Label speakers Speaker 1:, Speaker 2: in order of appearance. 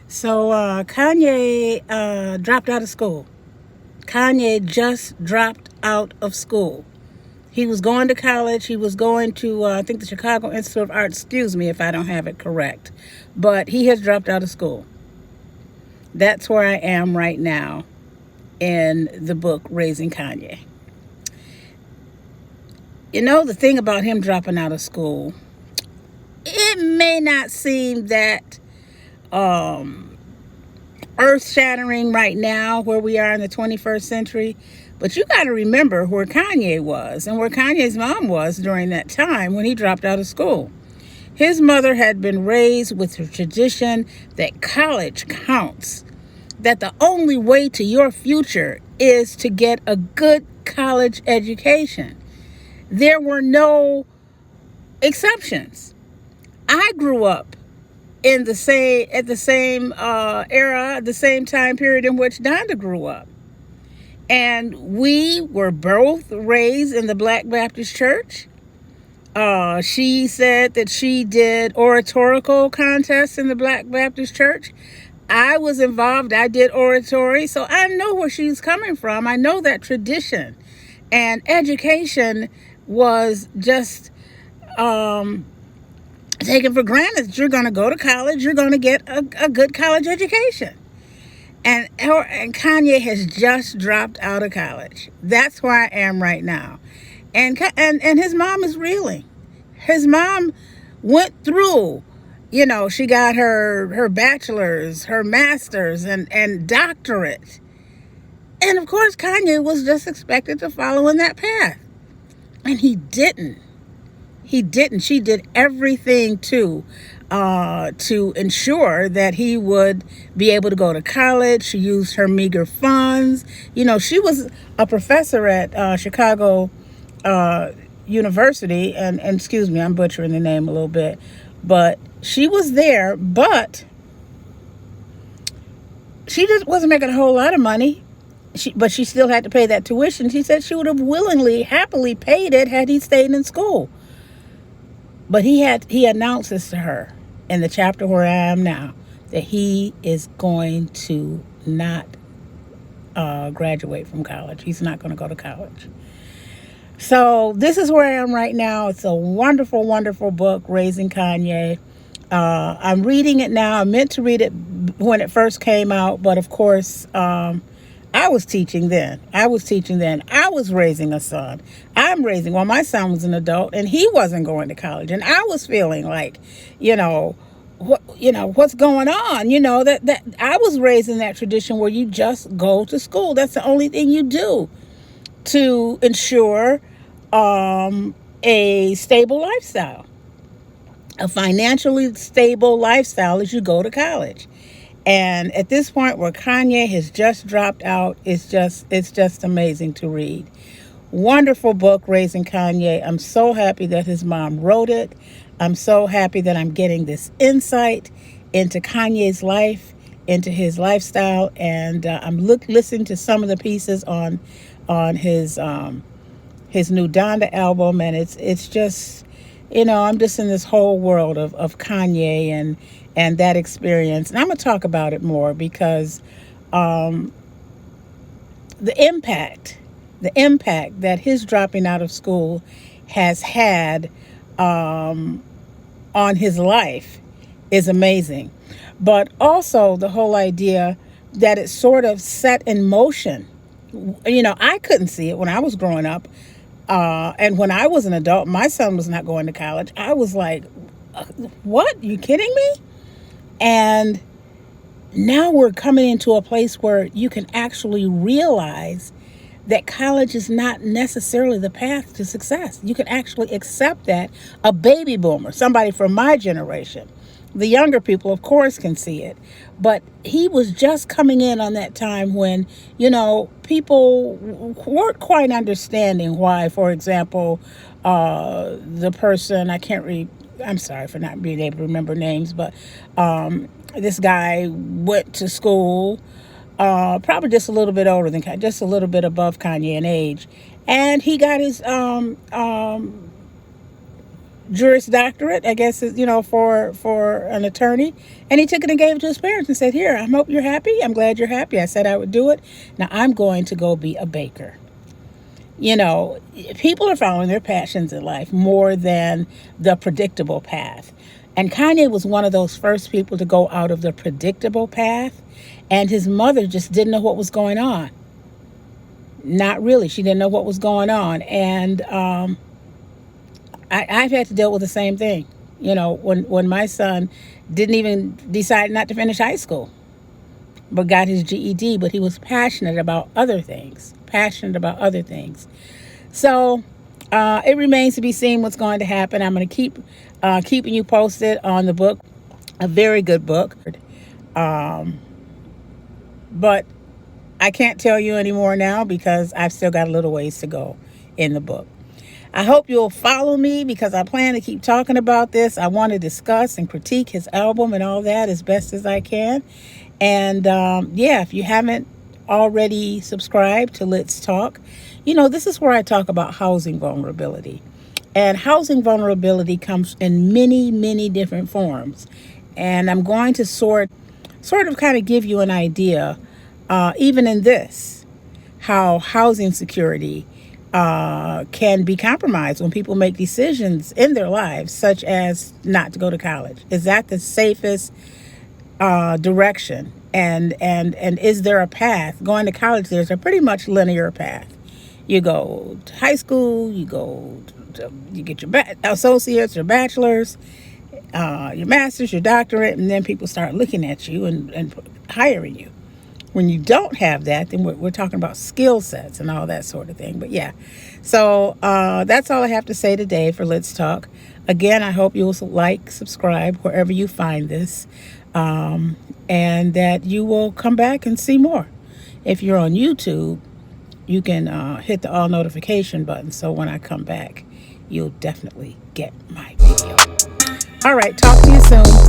Speaker 1: So Kanye dropped out of school. Kanye just dropped out of school. He was going to college. He was going to, I think, the Chicago Institute of Art. Excuse me if I don't have it correct. But he has dropped out of school. That's where I am right now in the book Raising Kanye. You know, the thing about him dropping out of school, it may not seem that earth shattering right now where we are in the 21st century, but you got to remember where Kanye was and where Kanye's mom was during that time when he dropped out of school. His mother had been raised with the tradition that college counts, that the only way to your future is to get a good college education. There were no exceptions. I grew up in the same at the same era, the same time period in which Donda grew up. And we were both raised in the Black Baptist Church. She said that she did oratorical contests in the Black Baptist Church. I was involved. I did oratory. So I know where she's coming from. I know that tradition. And education was just taken for granted that you're going to go to college. You're going to get a good college education. And Kanye has just dropped out of college. That's where I am right now. And his mom is reeling. His mom went through, she got her bachelor's, her master's, and doctorate. And of course, Kanye was just expected to follow in that path. And he didn't. She did everything to ensure that he would be able to go to college. She used her meager funds. She was a professor at Chicago University, and excuse me, I'm butchering the name a little bit, but she was there, but she just wasn't making a whole lot of money. But she still had to pay that tuition. She said she would have willingly, happily paid it had he stayed in school. But he announces to her in the chapter where I am now that he is going to not graduate from college. He's not going to go to college. So this is where I am right now. It's a wonderful, wonderful book, Raising Kanye. I'm reading it now. I meant to read it when it first came out, but of course, I was teaching then. I was raising a son. My son was an adult and he wasn't going to college. And I was feeling like, what's going on? That I was raised in that tradition where you just go to school. That's the only thing you do to ensure a stable lifestyle. A financially stable lifestyle as you go to college. And at this point where Kanye has just dropped out, it's just amazing to read. Wonderful book, Raising Kanye. I'm so happy that his mom wrote it. I'm so happy that I'm getting this insight into Kanye's life, into his lifestyle, and I'm listening to some of the pieces on his new Donda album, and it's just, I'm just in this whole world of Kanye and that experience. And I'm going to talk about it more because the impact that his dropping out of school has had on his life is amazing. But also the whole idea that it sort of set in motion. I couldn't see it when I was growing up. And when I was an adult, my son was not going to college. I was like, what? You kidding me? And now we're coming into a place where you can actually realize that college is not necessarily the path to success. You can actually accept that. A baby boomer, somebody from my generation, the younger people, of course, can see it. But he was just coming in on that time when, people weren't quite understanding why, for example, the person, I'm sorry for not being able to remember names, but this guy went to school, probably just a little bit older than, just a little bit above Kanye in age, and he got his Juris Doctorate, I guess, for an attorney. And he took it and gave it to his parents and said, "Here, I hope you're happy. I'm glad you're happy. I said I would do it. Now I'm going to go be a baker." People are following their passions in life more than the predictable path. And Kanye was one of those first people to go out of the predictable path. And his mother just didn't know what was going on. Not really. She didn't know what was going on. And I've had to deal with the same thing. When my son didn't even decide not to finish high school, but got his GED, but he was passionate about other things. So it remains to be seen what's going to happen. I'm going to keep keeping you posted on the book. A very good book. But I can't tell you anymore now because I've still got a little ways to go in the book. I hope you'll follow me because I plan to keep talking about this. I want to discuss and critique his album and all that as best as I can. And if you haven't already subscribed to Let's Talk, this is where I talk about housing vulnerability. And housing vulnerability comes in many, many different forms. And I'm going to sort of kind of give you an idea, even in this, how housing security can be compromised when people make decisions in their lives, such as not to go to college. Is that the safest direction? And is there a path? Going to college, there's a pretty much linear path. You go to high school, you get your associates or bachelor's, your master's, your doctorate, and then people start looking at you and hiring you. When you don't have that, then we're talking about skill sets and all that sort of thing. But yeah, so that's all I have to say today for Let's Talk. Again, I hope you will subscribe wherever you find this, and that you will come back and see more. If you're on YouTube, you can hit the all notification button, so when I come back, you'll definitely get my video. All right, talk to you soon.